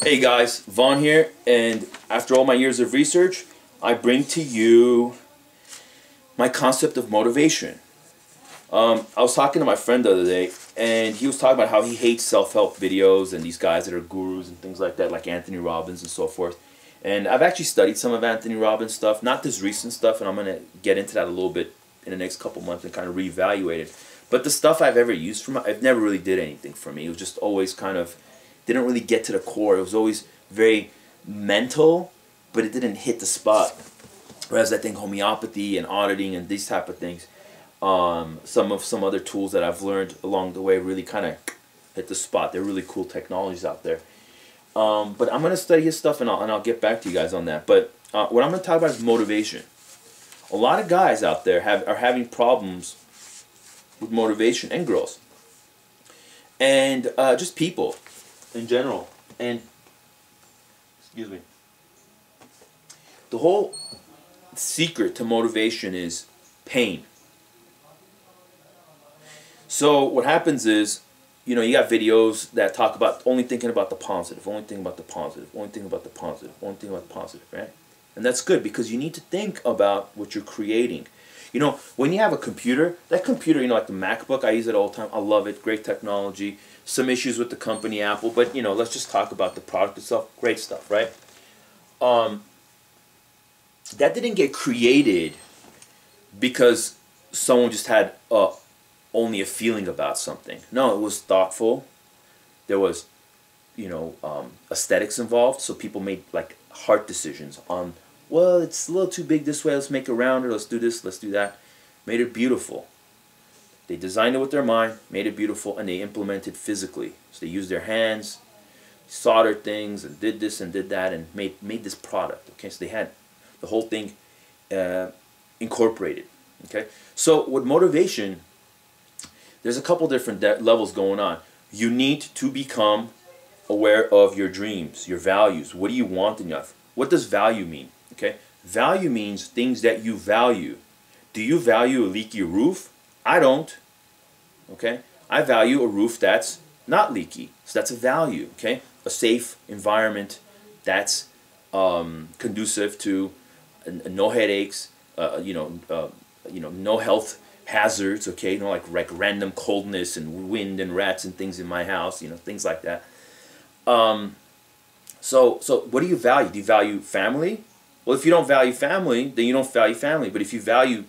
Hey guys, Vaughn here, and after all my years of research, I bring to you my concept of motivation. I was talking to my friend the other day, and he was talking about how he hates self-help videos and these guys that are gurus and things like that, like Anthony Robbins and so forth. And I've actually studied some of Anthony Robbins' stuff, not this recent stuff, and I'm going to get into that a little bit in the next couple months and kind of reevaluate it. But the stuff I've ever used from I've never really did anything for me. It was just always kind of didn't really get to the core. It was always very mental, but it didn't hit the spot. Whereas I think homeopathy and auditing and these type of things, some other tools that I've learned along the way really kind of hit the spot. They're really cool technologies out there. But I'm gonna study his stuff and I'll get back to you guys on that. But what I'm gonna talk about is motivation. A lot of guys out there are having problems with motivation, and girls, and just people in general. And excuse me, the whole secret to motivation is pain. So what happens is, you know, you got videos that talk about only thinking about the positive, only thinking about the positive, only thinking about the positive, only thinking about the positive, right? And that's good because you need to think about what you're creating. You know, when you have a computer, that computer, you know, like the MacBook, I use it all the time. I love it. Great technology. Some issues with the company Apple, but, you know, let's just talk about the product itself. Great stuff, right? That didn't get created because someone just had only a feeling about something. No, it was thoughtful. There was, you know, aesthetics involved, so people made, like, heart decisions on, well, it's a little too big this way, let's make it rounder, let's do this, let's do that. Made it beautiful. They designed it with their mind, made it beautiful, and they implemented physically. So they used their hands, soldered things, and did this and did that, and made this product. Okay, so they had the whole thing incorporated. Okay, so with motivation, there's a couple different levels going on. You need to become aware of your dreams, your values. What do you want in life? What does value mean? Okay, value means things that you value. Do you value a leaky roof? I don't. Okay, I value a roof that's not leaky, so that's a value. Okay, a safe environment that's conducive to no headaches. No health hazards. Okay, you know, like random coldness and wind and rats and things in my house. You know, things like that. So what do you value? Do you value family? Well, if you don't value family, then you don't value family. But if you value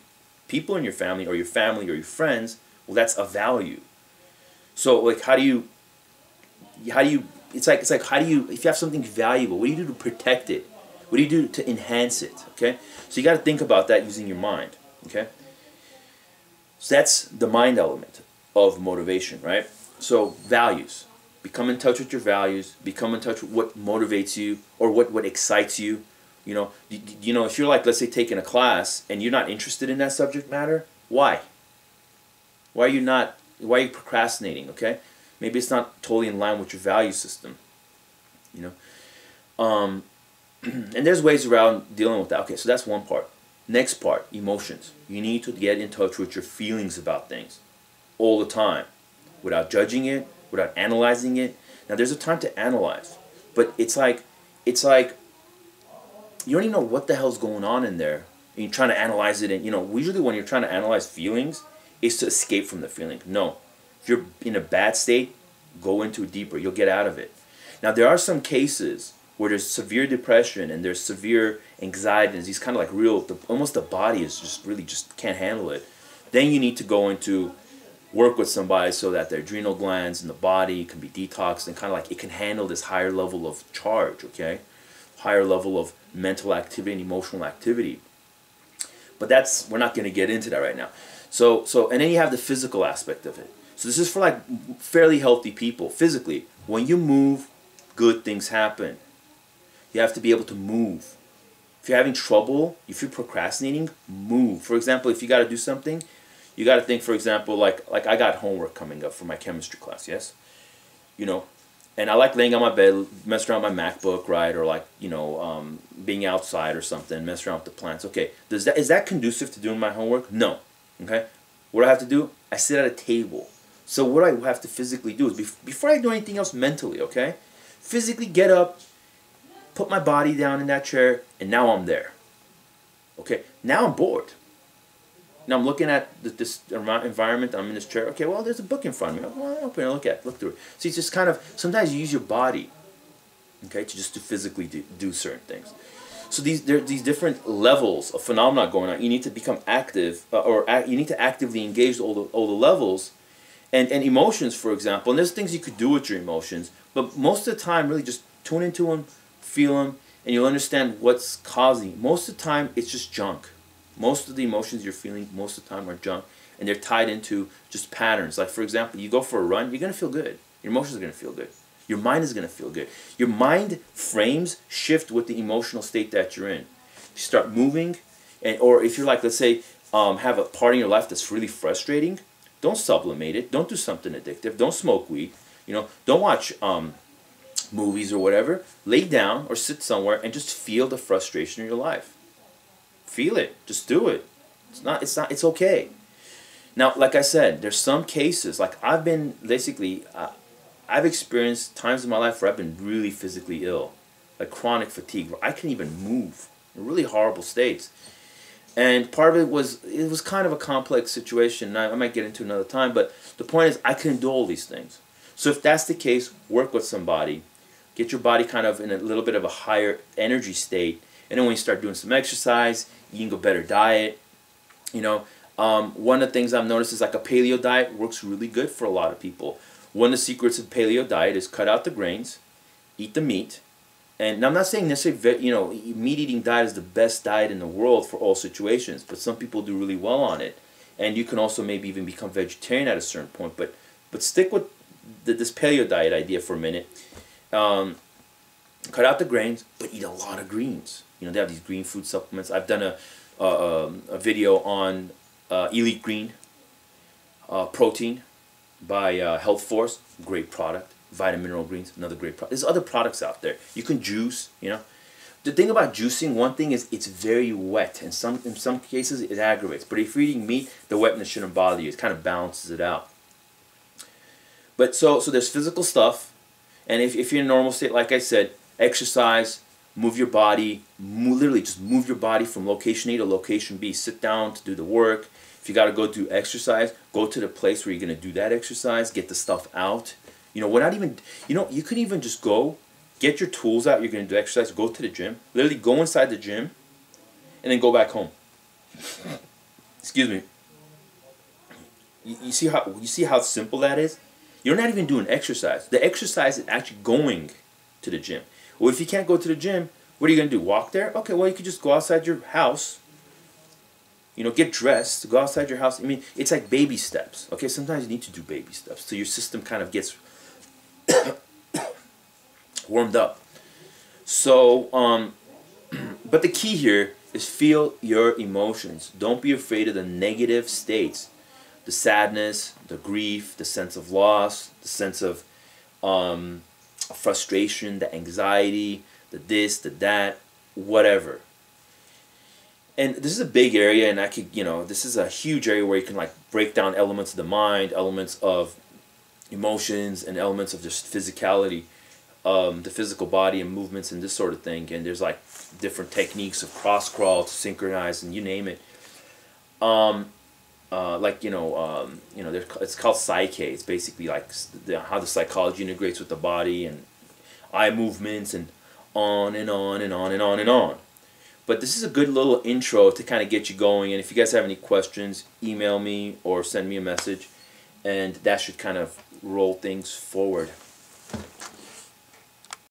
people in your family or your friends, well, that's a value. So, like, how do you, it's like, how do you, if you have something valuable, what do you do to protect it? What do you do to enhance it? Okay? So you got to think about that using your mind. Okay? So that's the mind element of motivation, right? So values. Become in touch with your values. Become in touch with what motivates you or what excites you. You know, if you're like, let's say, taking a class and you're not interested in that subject matter, why? Why are you procrastinating? Okay, maybe it's not totally in line with your value system. You know, and there's ways around dealing with that. Okay, so that's one part. Next part, emotions. You need to get in touch with your feelings about things all the time, without judging it, without analyzing it. Now, there's a time to analyze, but it's like you don't even know what the hell's going on in there. And you're trying to analyze it, and you know, usually when you're trying to analyze feelings, it's to escape from the feeling. No, if you're in a bad state, go into it deeper. You'll get out of it. Now, there are some cases where there's severe depression and there's severe anxiety, and these kind of like real, almost the body is just can't handle it. Then you need to go into work with somebody so that the adrenal glands in the body can be detoxed and kind of like it can handle this higher level of charge. Okay, higher level of mental activity and emotional activity. But we're not going to get into that right now. So and then you have the physical aspect of it. So this is for like fairly healthy people. Physically, when you move, good things happen. You have to be able to move. If you're having trouble, if you're procrastinating, move. For example, if you got to do something, you got to think, for example, like I got homework coming up for my chemistry class, yes? You know, and I like laying on my bed, messing around with my MacBook, right? Or like, you know, being outside or something, messing around with the plants. Okay, is that conducive to doing my homework? No. Okay, what do I have to do? I sit at a table. So what I have to physically do is, before I do anything else mentally, okay? physically get up, put my body down in that chair, and now I'm there. Okay, now I'm bored. Now I'm looking at this environment. I'm in this chair. Okay, well, there's a book in front of me. Well, open and look through it. See, it's just kind of, sometimes you use your body, okay, to physically do certain things. So there are these different levels of phenomena going on. You need to become active, you need to actively engage all the levels, and emotions, for example. And there's things you could do with your emotions, but most of the time, really just tune into them, feel them, and you'll understand what's causing. Most of the time, it's just junk. Most of the emotions you're feeling, most of the time, are junk, and they're tied into just patterns. Like, for example, you go for a run, you're going to feel good. Your emotions are going to feel good. Your mind is going to feel good. Your mind frames shift with the emotional state that you're in. You start moving, or if you're like, let's say, have a part in your life that's really frustrating, don't sublimate it. Don't do something addictive. Don't smoke weed. Don't watch movies or whatever. Lay down or sit somewhere and just feel the frustration in your life. Feel it. Just do it. It's okay. Now, like I said, there's some cases, like I've experienced times in my life where I've been really physically ill, like chronic fatigue, where I couldn't even move, in really horrible states. And part of it was kind of a complex situation, and I might get into another time, but the point is I couldn't do all these things. So if that's the case, work with somebody, get your body kind of in a little bit of a higher energy state, and then when you start doing some exercise, eating a better diet, one of the things I've noticed is like a paleo diet works really good for a lot of people. One of the secrets of paleo diet is cut out the grains, eat the meat. And I'm not saying necessarily, meat eating diet is the best diet in the world for all situations, but some people do really well on it. And you can also maybe even become vegetarian at a certain point. But stick with this paleo diet idea for a minute. Cut out the grains, but eat a lot of greens. They have these green food supplements. I've done a video on Elite Green protein by Health Force, great product. Vitamin Mineral Greens, another great product. There's other products out there. You can juice, The thing about juicing, one thing is it's very wet. In some cases, it aggravates. But if you're eating meat, the wetness shouldn't bother you. It kind of balances it out. But so there's physical stuff. And if you're in a normal state, like I said, exercise, move your body, literally just move your body from location A to location B. Sit down to do the work. If you got to go do exercise, go to the place where you're going to do that exercise. Get the stuff out. We're not even, you could even just go, get your tools out, you're going to do exercise, go to the gym, literally go inside the gym, and then go back home. Excuse me. You see how simple that is? You're not even doing exercise. The exercise is actually going to the gym. Well, if you can't go to the gym, what are you going to do? Walk there? Okay, well, you could just go outside your house, get dressed, go outside your house. I mean, it's like baby steps. Okay, sometimes you need to do baby steps so your system kind of gets warmed up. So, but the key here is feel your emotions. Don't be afraid of the negative states. The sadness, the grief, the sense of loss, the sense of frustration, the anxiety, the this, the that, whatever. And this is a big area, and this is a huge area where you can like break down elements of the mind, elements of emotions, and elements of just physicality, the physical body and movements and this sort of thing. And there's like different techniques of cross crawl to synchronize and you name it. It's called Psyche. It's basically like how the psychology integrates with the body and eye movements and on and on and on and on and on. But this is a good little intro to kind of get you going. And if you guys have any questions, email me or send me a message. And that should kind of roll things forward.